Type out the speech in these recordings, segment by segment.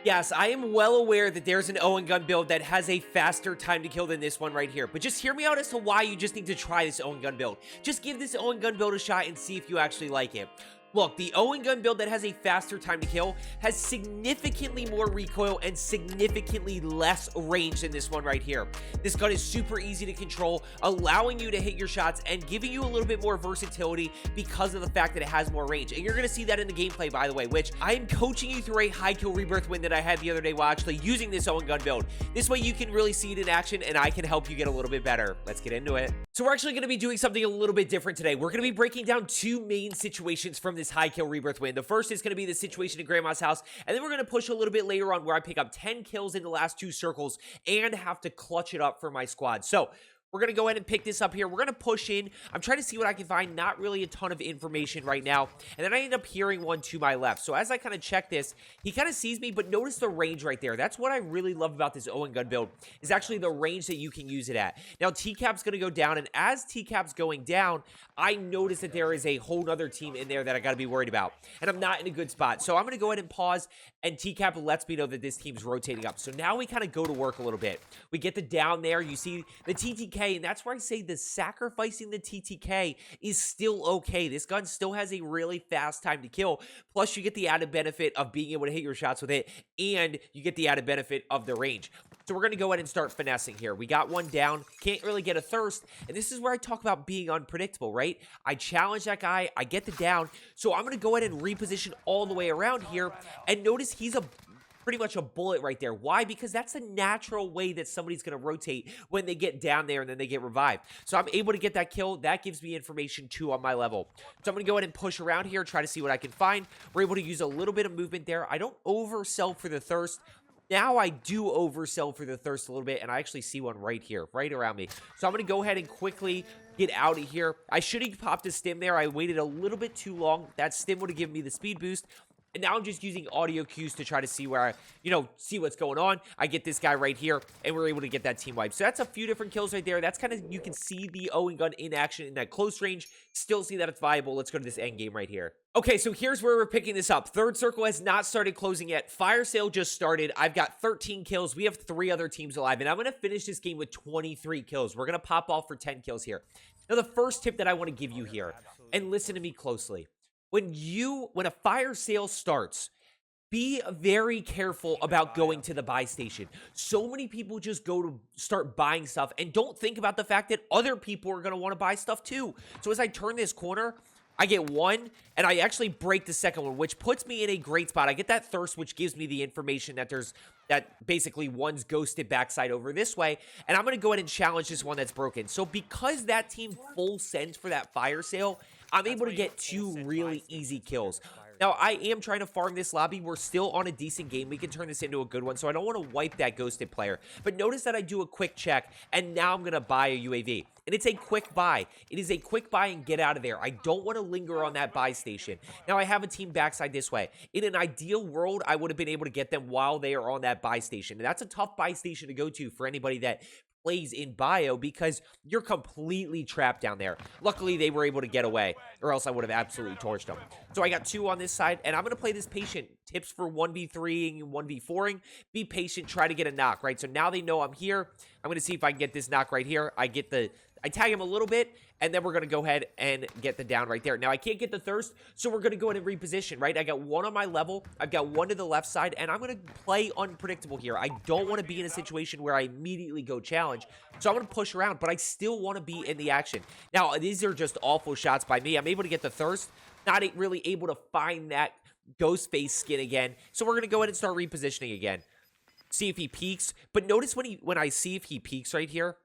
Yes, I am well aware that there's an Owen gun build that has a faster time to kill than this one right here. But just hear me out as to why you just need to try this Owen gun build. Just give this Owen gun build a shot and see if you actually like it. Look, the Owen gun build that has a faster time to kill has significantly more recoil and significantly less range than this one right here. This gun is super easy to control, allowing you to hit your shots and giving you a little bit more versatility because of the fact that it has more range. And you're going to see that in the gameplay, by the way, which I am coaching you through a high kill rebirth win that I had the other day while actually using this Owen gun build. This way you can really see it in action and I can help you get a little bit better. Let's get into it. So we're actually going to be doing something a little bit different today. We're going to be breaking down two main situations from this high kill rebirth win. The first is going to be the situation in Grandma's house, and then we're going to push a little bit later on where I pick up 10 kills in the last two circles and have to clutch it up for my squad. So we're going to go ahead and pick this up here. We're going to push in. I'm trying to see what I can find. Not really a ton of information right now. And then I end up hearing one to my left. So as I kind of check this, he kind of sees me, but notice the range right there. That's what I really love about this Owen gun build, is actually the range that you can use it at. Now, TCAP's going to go down, and as TCAP's going down, I notice that there is a whole nother team in there that I got to be worried about. And I'm not in a good spot. So I'm going to go ahead and pause, and TCAP lets me know that this team's rotating up. So now we kind of go to work a little bit. We get the down there. You see the TTK, and that's where I say the sacrificing the TTK is still okay. This gun still has a really fast time to kill. Plus, you get the added benefit of being able to hit your shots with it, and you get the added benefit of the range. So we're going to go ahead and start finessing here. We got one down. Can't really get a thirst. And this is where I talk about being unpredictable, right? I challenge that guy. I get the down. So I'm going to go ahead and reposition all the way around here. And notice he's pretty much a bullet right there. Why? Because that's the natural way that somebody's going to rotate when they get down there and then they get revived. So I'm able to get that kill. That gives me information too on my level. So I'm going to go ahead and push around here, try to see what I can find. We're able to use a little bit of movement there. I don't oversell for the thirst. Now I do oversell for the thirst a little bit, and I actually see one right here, right around me. So I'm going to go ahead and quickly get out of here. I should have popped a stim there. I waited a little bit too long. That stim would have given me the speed boost. And now I'm just using audio cues to try to see where see what's going on. I get this guy right here, and we're able to get that team wipe. So that's a few different kills right there. That's kind of, you can see the Owen gun in action in that close range. Still see that it's viable. Let's go to this end game right here. Okay, so here's where we're picking this up. Third circle has not started closing yet. Fire sale just started. I've got 13 kills. We have 3 other teams alive, and I'm going to finish this game with 23 kills. We're going to pop off for 10 kills here. Now, the first tip that I want to give you here, and listen to me closely. When a fire sale starts, be very careful about going to the buy station. So many people just go to start buying stuff and don't think about the fact that other people are going to want to buy stuff too. So as I turn this corner, I get one, and I actually break the second one, which puts me in a great spot. I get that thirst, which gives me the information that basically one's ghosted backside over this way, and I'm going to go ahead and challenge this one that's broken. So because that team full sends for that fire sale, I'm able to get 2 really easy kills. Now, I am trying to farm this lobby. We're still on a decent game. We can turn this into a good one, so I don't want to wipe that ghosted player. But notice that I do a quick check, and now I'm going to buy a UAV. And it's a quick buy. It is a quick buy and get out of there. I don't want to linger on that buy station. Now, I have a team backside this way. In an ideal world, I would have been able to get them while they are on that buy station. And that's a tough buy station to go to for anybody that plays in bio, because you're completely trapped down there. Luckily, they were able to get away, or else I would have absolutely torched them. So I got 2 on this side, and I'm going to play this patient. Tips for 1v3ing and 1v4ing. Be patient, try to get a knock, right? So now they know I'm here. I'm going to see if I can get this knock right here. I tag him a little bit, and then we're going to go ahead and get the down right there. Now, I can't get the thirst, so we're going to go ahead and reposition, right? I got 1 on my level. I've got 1 to the left side, and I'm going to play unpredictable here. I don't want to be in a situation where I immediately go challenge, so I'm going to push around, but I still want to be in the action. Now, these are just awful shots by me. I'm able to get the thirst, not really able to find that ghost face skin again, so we're going to go ahead and start repositioning again. See if he peeks, but notice when I see if he peeks right here,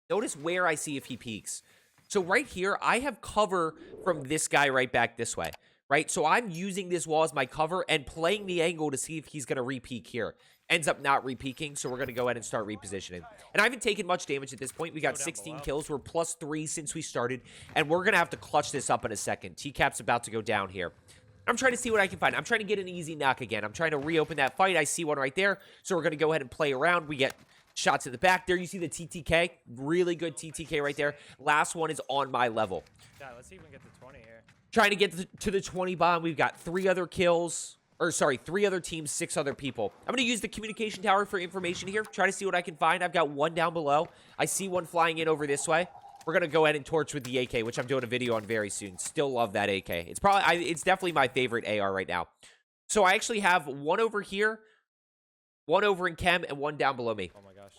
notice where I see if he peeks. So right here, I have cover from this guy right back this way, right? So I'm using this wall as my cover and playing the angle to see if he's going to re-peek here. Ends up not re-peeking, so we're going to go ahead and start repositioning. And I haven't taken much damage at this point. We got 16 kills. We're +3 since we started, and we're going to have to clutch this up in a second. TCAP's about to go down here. I'm trying to see what I can find. I'm trying to get an easy knock again. I'm trying to reopen that fight. I see one right there, so we're going to go ahead and play around. We get shots in the back. There you see the TTK. Really good TTK right there. Last one is on my level. Yeah, let's see if we can get to 20 here. Trying to get to the 20 bomb. We've got 3 other kills. Or sorry, 3 other teams, 6 other people. I'm going to use the communication tower for information here. Try to see what I can find. I've got one down below. I see one flying in over this way. We're going to go ahead and torch with the AK, which I'm doing a video on very soon. Still love that AK. It's definitely my favorite AR right now. So I actually have one over here, one over in chem, and one down below me. Oh my gosh.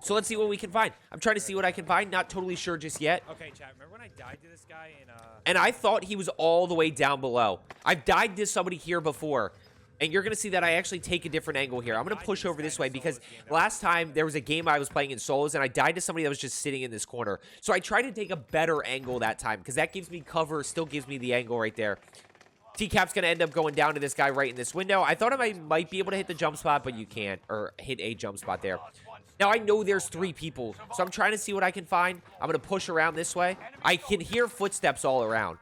So let's see what we can find. I'm trying to see what I can find. Not totally sure just yet. Okay, chat. Remember when I died to this guy in And I thought he was all the way down below. I've died to somebody here before. And you're going to see that I actually take a different angle here. I'm going to push over this way because last time there was a game I was playing in solos and I died to somebody that was just sitting in this corner. So I tried to take a better angle that time because that gives me cover, still gives me the angle right there. TCAP's going to end up going down to this guy right in this window. I thought I might be able to hit the jump spot, but you can't. Or hit a jump spot there. Now, I know there's 3 people, so I'm trying to see what I can find. I'm going to push around this way. I can hear footsteps all around.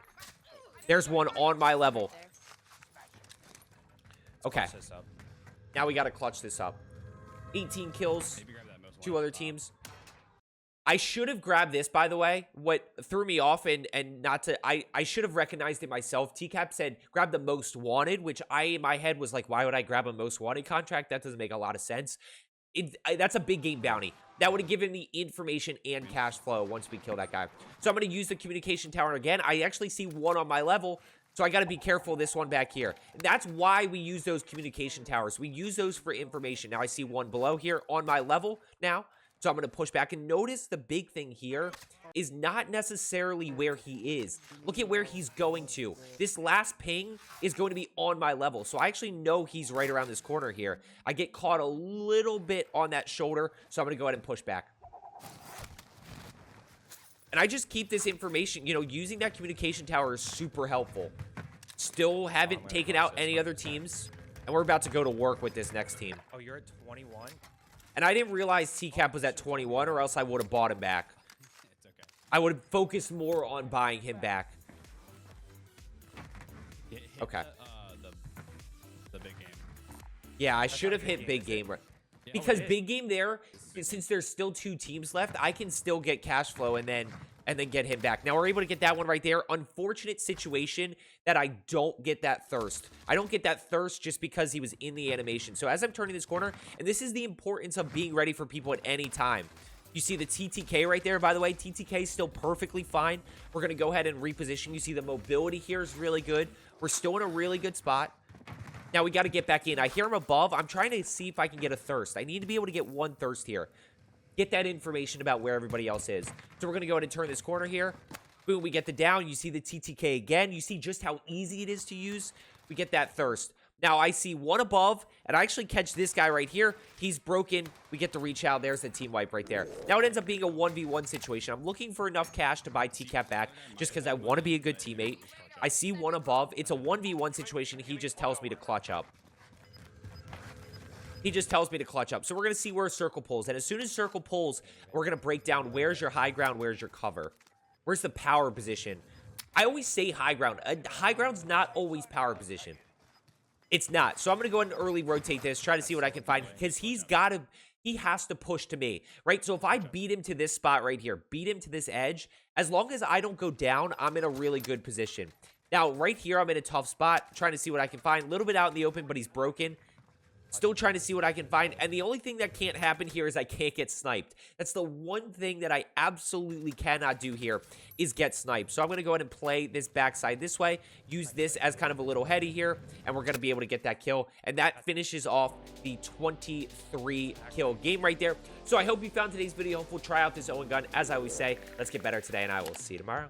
There's one on my level. Okay. Now we got to clutch this up. 18 kills. 2 other teams. I should have grabbed this, by the way. What threw me off and not to... I should have recognized it myself. TCAP said, grab the most wanted, which in my head was like, why would I grab a most wanted contract? That doesn't make a lot of sense. That's a big game bounty. That would have given me information and cash flow once we kill that guy. So I'm going to use the communication tower again. I actually see one on my level. So I got to be careful of this one back here. And that's why we use those communication towers. We use those for information. Now I see one below here on my level now. So I'm going to push back. And notice the big thing here is not necessarily where he is. Look at where he's going to. This last ping is going to be on my level. So I actually know he's right around this corner here. I get caught a little bit on that shoulder. So I'm going to go ahead and push back. And I just keep this information, using that communication tower is super helpful. Still haven't taken out any other teams. And we're about to go to work with this next team. Oh, you're at 21? And I didn't realize TCAP was at 21 or else I would have bought him back. It's okay. I would have focused more on buying him back. Hit Okay. The big game. Yeah, I should have hit big game. Yeah, Because okay. big game there, since there's still 2 teams left, I can still get cash flow and then get him back. Now we're able to get that one right there. Unfortunate situation that I don't get that thirst. I don't get that thirst just because he was in the animation. So as I'm turning this corner, and this is the importance of being ready for people at any time. You see the TTK right there, by the way. TTK is still perfectly fine. We're going to go ahead and reposition. You see the mobility here is really good. We're still in a really good spot. Now we got to get back in. I hear him above. I'm trying to see if I can get a thirst. I need to be able to get one thirst here. Get that information about where everybody else is. So we're going to go ahead and turn this corner here. Boom, we get the down. You see the TTK again. You see just how easy it is to use. We get that thirst. Now I see one above, and I actually catch this guy right here. He's broken. We get the reach out. There's the team wipe right there. Now it ends up being a 1v1 situation. I'm looking for enough cash to buy TCAP back just because I want to be a good teammate. I see one above. It's a 1v1 situation. He just tells me to clutch up. He just tells me to clutch up. So we're going to see where circle pulls. And as soon as circle pulls, we're going to break down where's your high ground, where's your cover. Where's the power position? I always say high ground. High ground's not always power position. It's not. So I'm going to go ahead and early rotate this, try to see what I can find. Because he has to push to me, right? So if I beat him to this spot right here, beat him to this edge, as long as I don't go down, I'm in a really good position. Now, right here, I'm in a tough spot, trying to see what I can find. A little bit out in the open, but he's broken. Still trying to see what I can find. And the only thing that can't happen here is I can't get sniped. That's the one thing that I absolutely cannot do here is get sniped. So I'm going to go ahead and play this backside this way. Use this as kind of a little heady here. And we're going to be able to get that kill. And that finishes off the 23 kill game right there. So I hope you found today's video helpful. Try out this Owen gun. As I always say, let's get better today. And I will see you tomorrow.